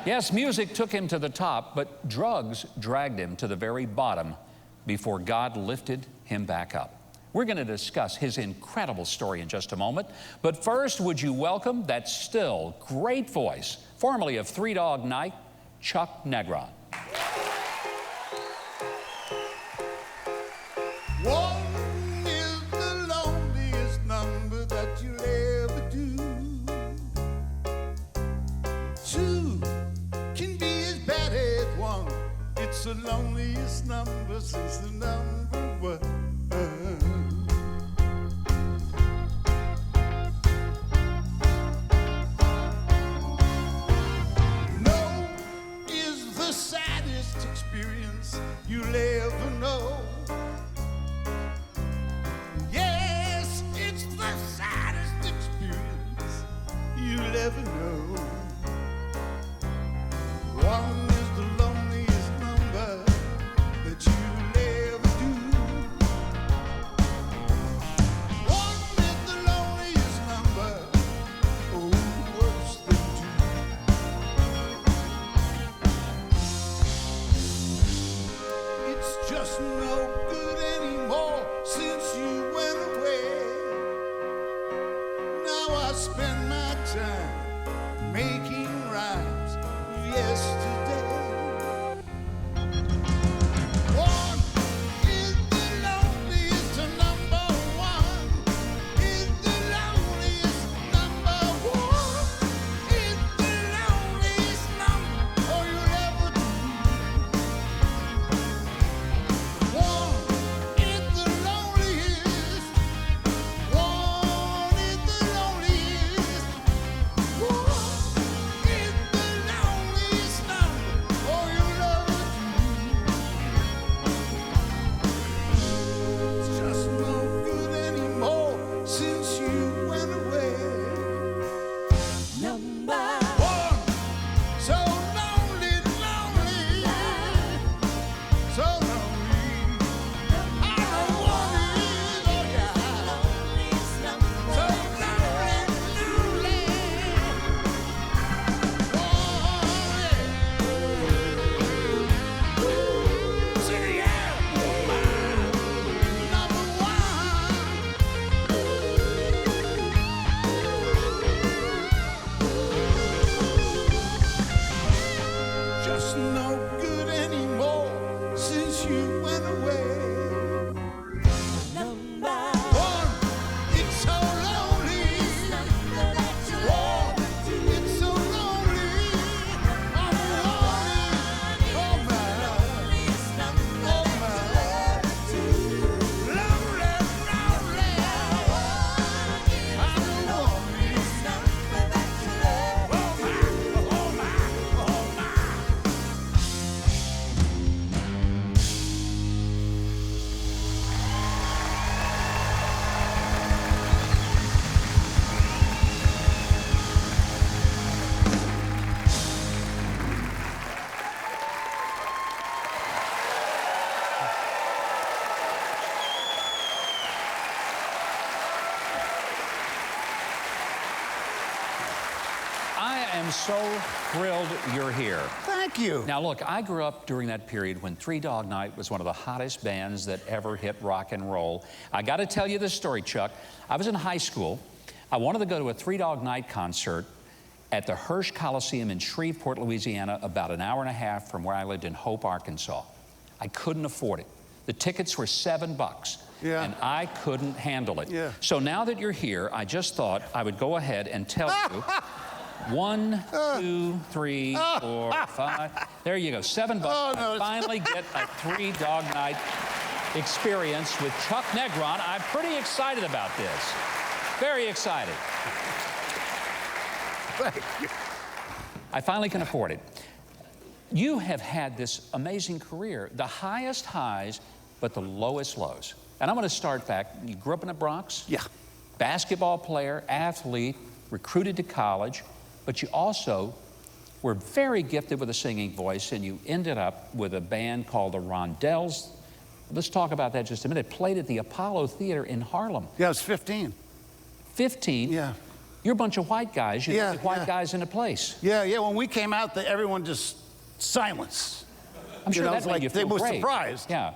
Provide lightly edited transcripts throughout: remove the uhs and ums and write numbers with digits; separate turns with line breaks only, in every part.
Yes, music took him to the top, but drugs dragged him to the very bottom before God lifted him back up. We're going to discuss his incredible story in just a moment. But first, would you welcome that still great voice, formerly of Three Dog Night, Chuck Negron.
One is the loneliest number that you'll ever do. Two can be as bad as one. It's the loneliest number since the number one. No is the saddest experience you'll ever know. Yes, it's the saddest experience you'll ever know. One is the loneliest number that you'll ever do. One is the loneliest number, oh, worse than two. It's just no good anymore since you went away. Now I spend my time making rhymes of yesterday. One is the loneliest number. One is the loneliest number. One is the loneliest number oh, you'll ever do. One is the loneliest. One is the loneliest. One is the loneliest number oh, you'll ever do. It's just no good anymore since you went away. One, so lonely, lonely, so lonely. I know one is, oh yeah, so lonely, lonely. Oh, say yeah, number one. Just no good anymore since you went away. One, it's so lonely. One, it's so lonely. I'm lonely. Oh my, oh my. Lonely, lonely. I'm lonely. Oh my, oh my, oh my.
I am so thrilled you're here.
Thank you.
Now, look, I grew up during that period when Three Dog Night was one of the hottest bands that ever hit rock and roll. I got to tell you this story, Chuck. I was in high school. I wanted to go to a Three Dog Night concert at the Hirsch Coliseum in Shreveport, Louisiana, about an hour and a half from where I lived in Hope, Arkansas. I couldn't afford it. The tickets were $7,
Yeah.
and I couldn't handle it.
Yeah.
So now that you're here, I just thought I would go ahead and tell you 1, 2, 3, 4, 5. There you go, $7.
Oh, no.
I finally get a Three Dog Night experience with Chuck Negron. I'm pretty excited about this. Very excited.
Thank you.
I finally can afford it. You have had this amazing career, the highest highs, but the lowest lows. And I'm going to start back. You grew up in the Bronx?
Yeah.
Basketball player, athlete, recruited to college, but you also were very gifted with a singing voice, and you ended up with a band called the Rondells. Let's talk about that just a minute. Played at the Apollo Theater in Harlem.
Yeah, I was 15.
15?
Yeah.
You're a bunch of white guys. You
Yeah,
take white
yeah.
guys into place.
Yeah, when we came out, everyone just silence.
I'm sure that
it's
made
like
you
they
feel
were
great.
surprised.
Yeah.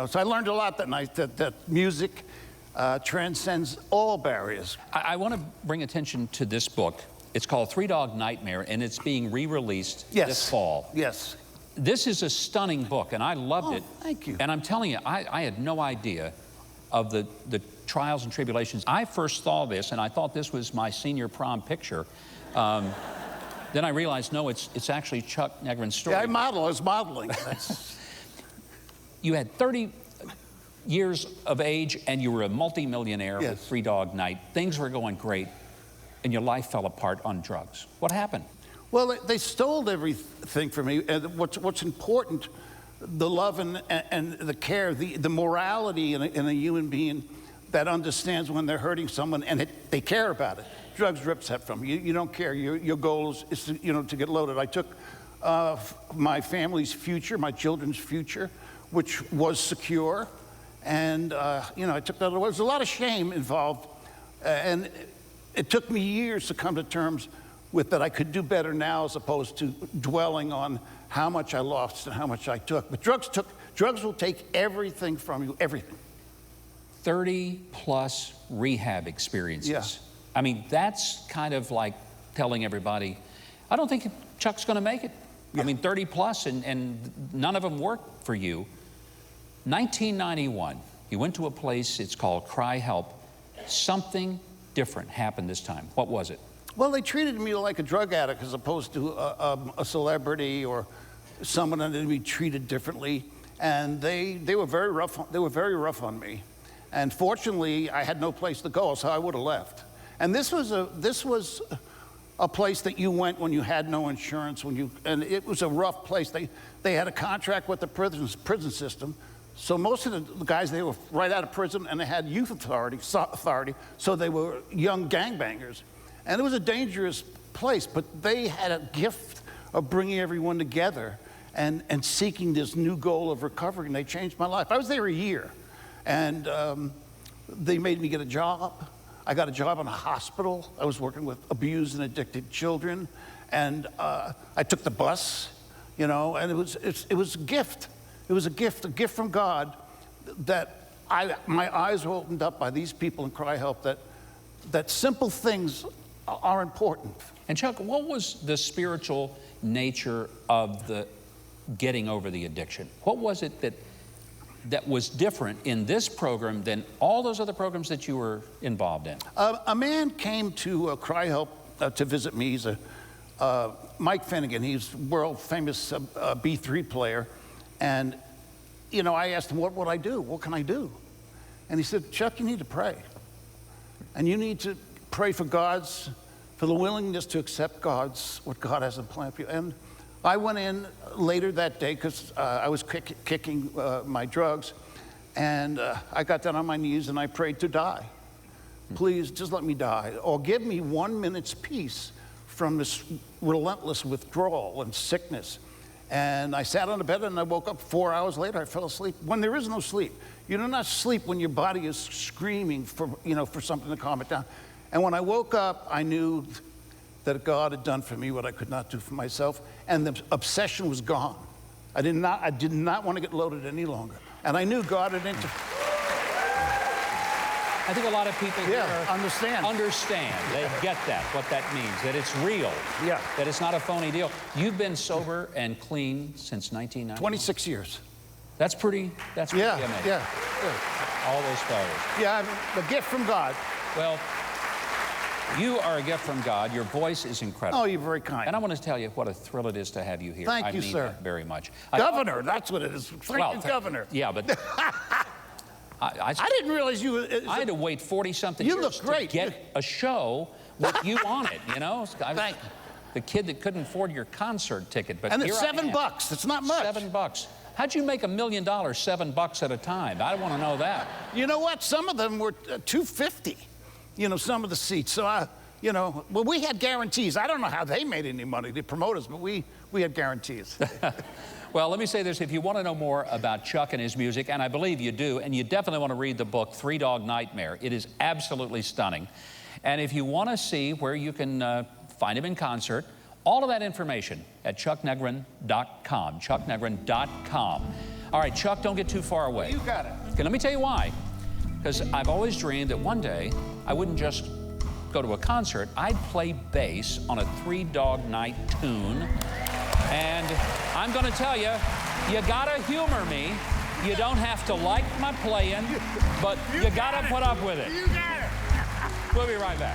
So I learned a lot that night, that music transcends all barriers.
I want to bring attention to this book. It's called Three Dog Nightmare, and it's being re-released this fall.
Yes.
This is a stunning book, and I loved it.
Thank you.
And I'm telling you, I had no idea of the trials and tribulations. I first saw this, and I thought this was my senior prom picture. Then I realized, no, it's actually Chuck Negron's story.
Yeah, I was modeling. That's...
You had 30 years of age, and you were a multimillionaire with Three Dog Night. Things were going great, and your life fell apart on drugs. What happened?
Well, they stole everything from me. And what's important, the love and the care, the morality in a human being that understands when they're hurting someone and they care about it. Drugs rips that from you. You don't care. Your goal is to get loaded. I took my family's future, my children's future, which was secure, and I took that away. There's a lot of shame involved, and it took me years to come to terms with that I could do better now as opposed to dwelling on how much I lost and how much I took. But drugs will take everything from you, everything.
30 plus rehab experiences.
Yeah.
I mean, that's kind of like telling everybody, I don't think Chuck's going to make it.
Yeah.
I mean, 30 plus, and none of them worked for you. 1991, you went to a place, it's called Cry Help. Something different happened this time. What was it?
Well, they treated me like a drug addict as opposed to a celebrity or someone that would be treated differently. And they were very rough. They were very rough on me. And fortunately, I had no place to go, so I would have left. And this was a place that you went when you had no insurance. And it was a rough place. They had a contract with the prison system. So most of the guys, they were right out of prison, and they had youth authority, so they were young gangbangers. And it was a dangerous place, but they had a gift of bringing everyone together and seeking this new goal of recovery, and they changed my life. I was there a year, and they made me get a job. I got a job in a hospital. I was working with abused and addicted children, and I took the bus, and it was a gift. It was a gift from God that my eyes were opened up by these people in Cry Help that simple things are important.
And Chuck, what was the spiritual nature of the getting over the addiction? What was it that was different in this program than all those other programs that you were involved in?
A man came to Cry Help to visit me. He's Mike Finnegan. He's a world famous B3 player. And, I asked him, what would I do? What can I do? And he said, Chuck, you need to pray. And you need to pray for the willingness to accept what God has in plan for you. And I went in later that day because I was kicking my drugs. And I got down on my knees and I prayed to die. Please, just let me die. Or give me 1 minute's peace from this relentless withdrawal and sickness. And I sat on the bed and I woke up 4 hours later. I fell asleep. When there is no sleep, you do not sleep when your body is screaming for something to calm it down. And when I woke up, I knew that God had done for me what I could not do for myself, and the obsession was gone. I did not want to get loaded any longer, and I knew God had intervened.
I think a lot of people here
understand.
They get that, what that means, that it's real, that it's not a phony deal. You've been sober and clean since 1990?
26 years.
That's pretty amazing.
Yeah.
All those failures.
Yeah, I mean, the gift from God.
Well, you are a gift from God. Your voice is incredible.
Oh, you're very kind.
And I want to tell you what a thrill it is to have you here.
Thank you,
I mean
sir.
that very much.
Governor, that's what it is. Thank you, Governor.
Yeah, but
I didn't realize you were...
I had to wait 40-something years
look great.
to get a show what you wanted,
Thank you.
The kid that couldn't afford your concert ticket, but
And
here
it's
I am.
$7. It's not much.
$7. How'd you make $1 million $7 at a time? I want to know that.
You know what? Some of them were $250. Some of the seats. So well, we had guarantees. I don't know how they made any money, the promoters, but we had guarantees.
Well, let me say this. If you want to know more about Chuck and his music, and I believe you do, and you definitely want to read the book, Three Dog Nightmare. It is absolutely stunning. And if you want to see where you can find him in concert, all of that information at chucknegron.com, chucknegron.com. All right, Chuck, don't get too far away.
You got it.
Okay, let me tell you why. Because I've always dreamed that one day I wouldn't just go to a concert, I'd play bass on a Three Dog Night tune. And I'm going to tell you, you got to humor me. You don't have to like my playing, but you got to put up with it.
You got it.
We'll be right back.